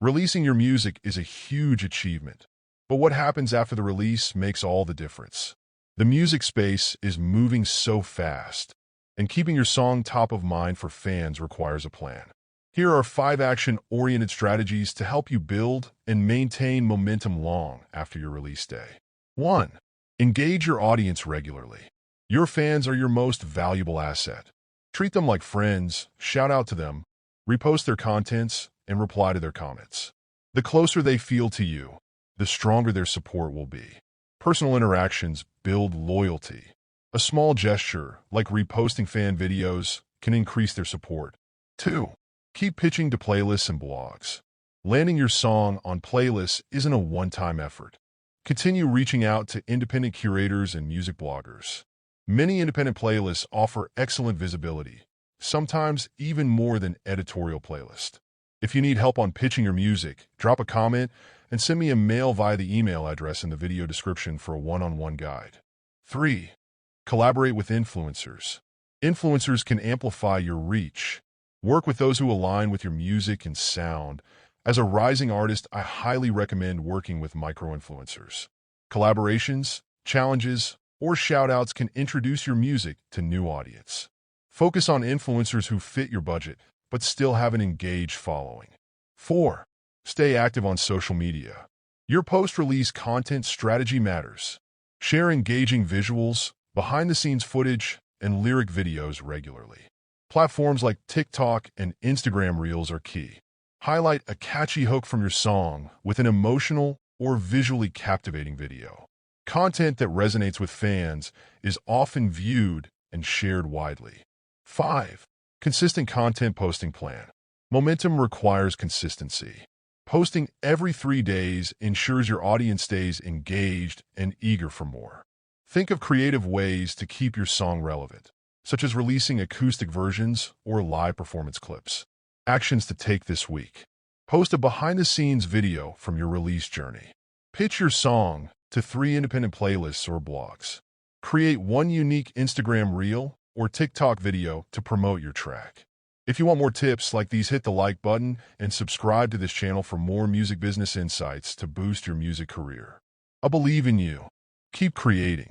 Releasing your music is a huge achievement, but what happens after the release makes all the difference. The music space is moving so fast, and keeping your song top of mind for fans requires a plan. Here are 5 action-oriented strategies to help you build and maintain momentum long after your release day. 1. Engage your audience regularly. Your fans are your most valuable asset. Treat them like friends, shout out to them, repost their contents, and reply to their comments. The closer they feel to you, the stronger their support will be. Personal interactions build loyalty. A small gesture, like reposting fan videos, can increase their support. 2. Keep pitching to playlists and blogs. Landing your song on playlists isn't a one-time effort. Continue reaching out to independent curators and music bloggers. Many independent playlists offer excellent visibility, sometimes even more than editorial playlists. If you need help on pitching your music, drop a comment and send me a mail via the email address in the video description for a one-on-one guide. 3. Collaborate with influencers. Influencers can amplify your reach. Work with those who align with your music and sound. As a rising artist, I highly recommend working with micro-influencers. Collaborations, challenges, or shout-outs can introduce your music to new audience. Focus on influencers who fit your budget, but still have an engaged following. 4. Stay active on social media. Your post-release content strategy matters. Share engaging visuals, behind-the-scenes footage, and lyric videos regularly. Platforms like TikTok and Instagram Reels are key. Highlight a catchy hook from your song with an emotional or visually captivating video. Content that resonates with fans is often viewed and shared widely. 5. Consistent content posting plan. Momentum requires consistency. Posting every 3 days ensures your audience stays engaged and eager for more. Think of creative ways to keep your song relevant, such as releasing acoustic versions or live performance clips. Actions to take this week. Post a behind-the-scenes video from your release journey. Pitch your song to 3 independent playlists or blogs. Create 1 unique Instagram Reel or TikTok video to promote your track. If you want more tips like these, hit the like button and subscribe to this channel for more music business insights to boost your music career. I believe in you. Keep creating.